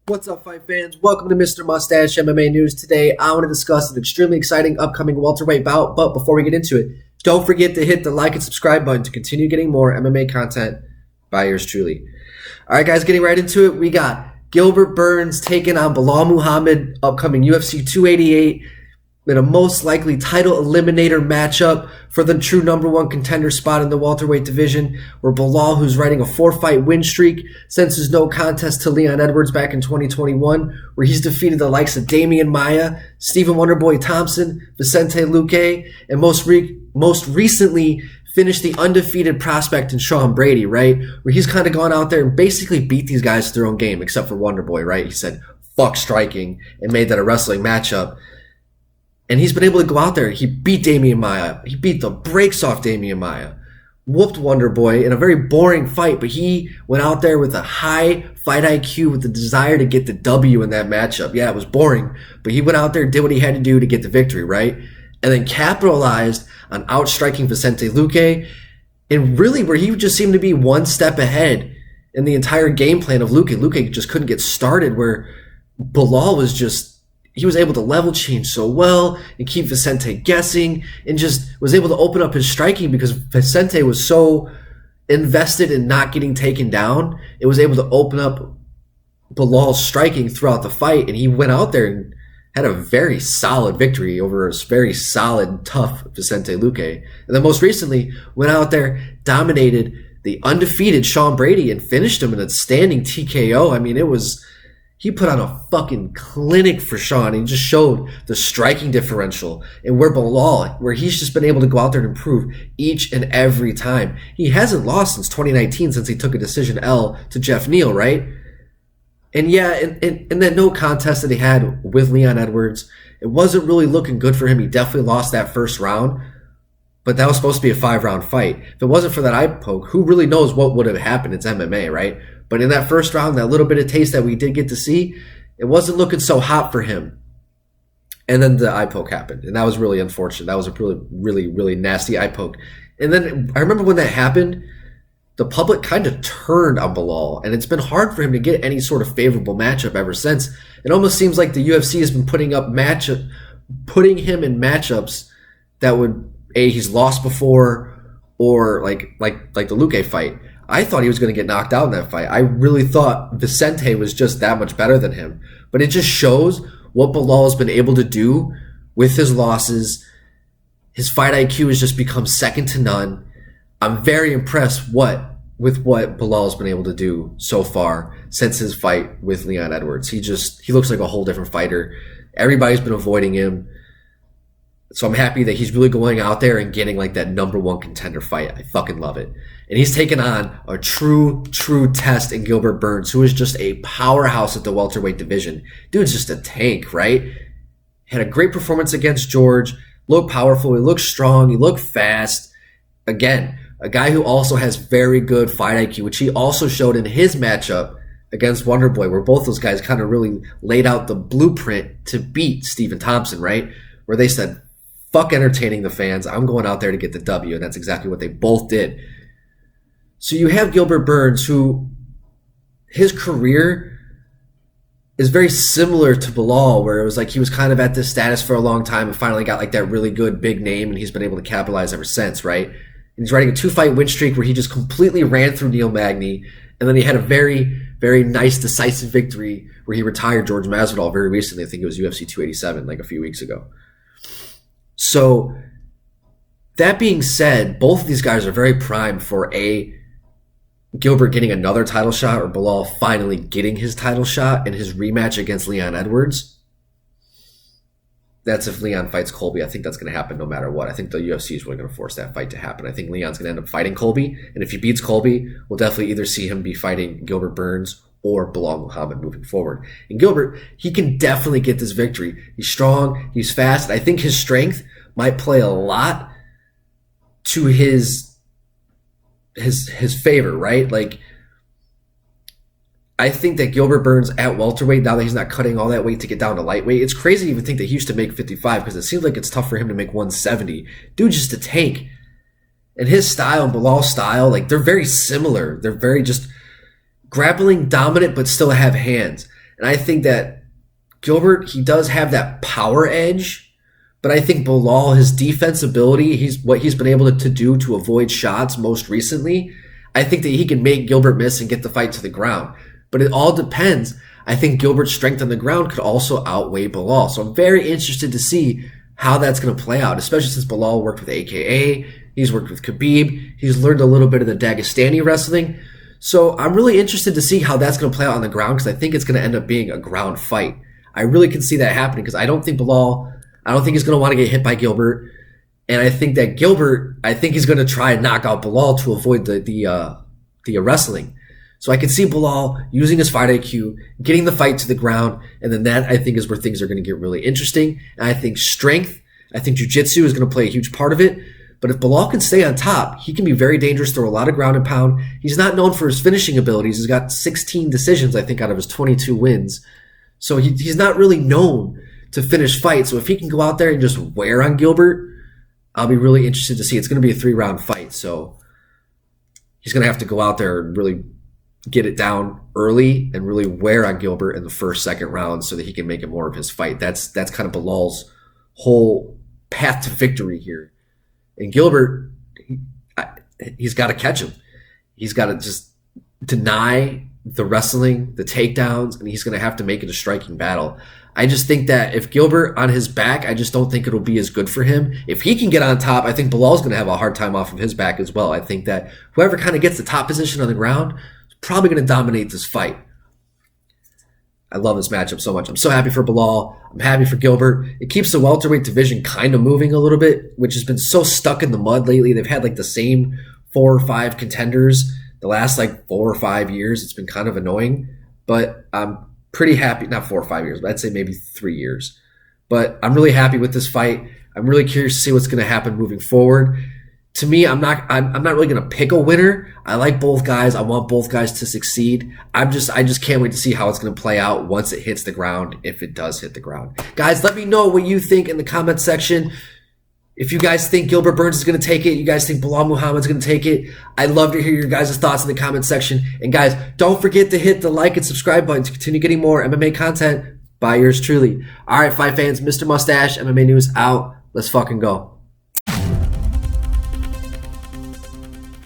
What's up, fight fans? Welcome to Mr. Mustache MMA News. Today, I want to discuss an extremely exciting upcoming welterweight bout, but before we get into it, don't forget to hit the like and subscribe button to continue getting more MMA content by yours truly. All right, guys, getting right into it, we got Gilbert Burns taking on Belal Muhammad, upcoming UFC 288, in a most likely title eliminator matchup for the true number one contender spot in the welterweight division, where Belal, who's riding a 4-fight win streak since his no contest to Leon Edwards back in 2021, where he's defeated the likes of Damian Maia, Stephen Wonderboy Thompson, Vicente Luque, and most recently finished the undefeated prospect in Sean Brady, right? Where he's kind of gone out there and basically beat these guys to their own game, except for Wonderboy, right? He said, fuck striking, and made that a wrestling matchup. And he's been able to go out there. He beat Damian Maia. He beat the brakes off Damian Maia. Whooped Wonderboy in a very boring fight, but he went out there with a high fight IQ with the desire to get the W in that matchup. Yeah, it was boring, but he went out there, did what he had to do to get the victory, right? And then capitalized on outstriking Vicente Luque, and really where he just seemed to be one step ahead in the entire game plan of Luque. Luque just couldn't get started, where Belal was just, he was able to level change so well and keep Vicente guessing, and just was able to open up his striking because Vicente was so invested in not getting taken down. It was able to open up Belal's striking throughout the fight, and he went out there and had a very solid victory over a very solid, tough Vicente Luque. And then most recently went out there, dominated the undefeated Sean Brady and finished him in a standing TKO. I mean, he put on a fucking clinic for Sean. He just showed the striking differential, and where Belal, where he's just been able to go out there and improve each and every time. He hasn't lost since 2019, since he took a decision L to Jeff Neal, right? And yeah, and that no contest that he had with Leon Edwards, it wasn't really looking good for him. He definitely lost that first round, but that was supposed to be a 5-round fight. If it wasn't for that eye poke, who really knows what would have happened? It's MMA, right? But in that first round, that little bit of taste that we did get to see, it wasn't looking so hot for him. And then the eye poke happened, and that was really unfortunate. That was a really nasty eye poke. And then I remember when that happened, the public kind of turned on Belal, and it's been hard for him to get any sort of favorable matchup ever since. It almost seems like the UFC has been putting him in matchups that would, he's lost before, or like the Luque fight. I thought he was going to get knocked out in that fight. I really thought Vicente was just that much better than him. But it just shows what Belal has been able to do with his losses. His fight IQ has just become second to none. I'm very impressed with what Belal has been able to do so far since his fight with Leon Edwards. He looks like a whole different fighter. Everybody's been avoiding him. So I'm happy that he's really going out there and getting like that number one contender fight. I fucking love it. And he's taken on a true test in Gilbert Burns, who is just a powerhouse at the welterweight division. Dude's just a tank, right? Had a great performance against George. Looked powerful. He looked strong. He looked fast. Again, a guy who also has very good fight IQ, which he also showed in his matchup against Wonderboy, where both those guys kind of really laid out the blueprint to beat Stephen Thompson, right? Where they said, fuck entertaining the fans. I'm going out there to get the W. And that's exactly what they both did. So you have Gilbert Burns, who his career is very similar to Belal, where it was like he was kind of at this status for a long time and finally got like that really good big name, and he's been able to capitalize ever since, right? And he's riding a 2-fight win streak where he just completely ran through Neil Magny, and then he had a very nice decisive victory where he retired George Masvidal very recently. I think it was UFC 287, like a few weeks ago. So that being said, both of these guys are very primed for Gilbert getting another title shot, or Belal finally getting his title shot in his rematch against Leon Edwards. That's if Leon fights Colby. I think that's going to happen no matter what. I think the UFC is really going to force that fight to happen. I think Leon's going to end up fighting Colby, and if he beats Colby, we'll definitely either see him be fighting Gilbert Burns or Belal Muhammad moving forward. And Gilbert, he can definitely get this victory. He's strong, he's fast, and I think his strength might play a lot to his favor, right? Like, I think that Gilbert Burns at welterweight, now that he's not cutting all that weight to get down to lightweight, it's crazy to even think that he used to make 55, because it seems like it's tough for him to make 170. Dude's just a tank. And his style and Belal's style, like, they're very similar. They're very just grappling dominant, but still have hands. And I think that Gilbert, he does have that power edge, but I think Belal, his defensibility, what he's been able to do to avoid shots most recently, I think that he can make Gilbert miss and get the fight to the ground. But it all depends. I think Gilbert's strength on the ground could also outweigh Belal. So I'm very interested to see how that's going to play out, especially since Belal worked with AKA, he's worked with Khabib, he's learned a little bit of the Dagestani wrestling. So I'm really interested to see how that's going to play out on the ground because I think it's going to end up being a ground fight. I really can see that happening because I don't think he's going to want to get hit by Gilbert. And I think that Gilbert, I think he's going to try and knock out Belal to avoid the wrestling. So I can see Belal using his fight IQ, getting the fight to the ground, and then that I think is where things are going to get really interesting. And I think strength, I think jiu-jitsu is going to play a huge part of it. But if Belal can stay on top, he can be very dangerous, throw a lot of ground and pound. He's not known for his finishing abilities. He's got 16 decisions, I think, out of his 22 wins. So he's not really known to finish fights. So if he can go out there and just wear on Gilbert, I'll be really interested to see. It's going to be a 3-round fight. So he's going to have to go out there and really get it down early and really wear on Gilbert in the first, second round so that he can make it more of his fight. That's kind of Belal's whole path to victory here. And Gilbert, he's got to catch him. He's got to just deny the wrestling, the takedowns, and he's going to have to make it a striking battle. I just think that if Gilbert on his back, I just don't think it'll be as good for him. If he can get on top, I think Belal's going to have a hard time off of his back as well. I think that whoever kind of gets the top position on the ground is probably going to dominate this fight. I love this matchup so much. I'm so happy for Belal. I'm happy for Gilbert. It keeps the welterweight division kind of moving a little bit, which has been so stuck in the mud lately. They've had like the same 4 or 5 contenders the last like 4 or 5 years. It's been kind of annoying, but I'm pretty happy. Not 4 or 5 years, but I'd say maybe 3 years. But I'm really happy with this fight. I'm really curious to see what's going to happen moving forward. To me, I'm not really going to pick a winner. I like both guys. I want both guys to succeed. I just can't wait to see how it's going to play out once it hits the ground, if it does hit the ground. Guys, let me know what you think in the comment section. If you guys think Gilbert Burns is going to take it, you guys think Belal Muhammad's going to take it, I'd love to hear your guys' thoughts in the comment section. And guys, don't forget to hit the like and subscribe button to continue getting more MMA content by yours truly. All right, fight fans, Mr. Mustache, MMA News out. Let's fucking go.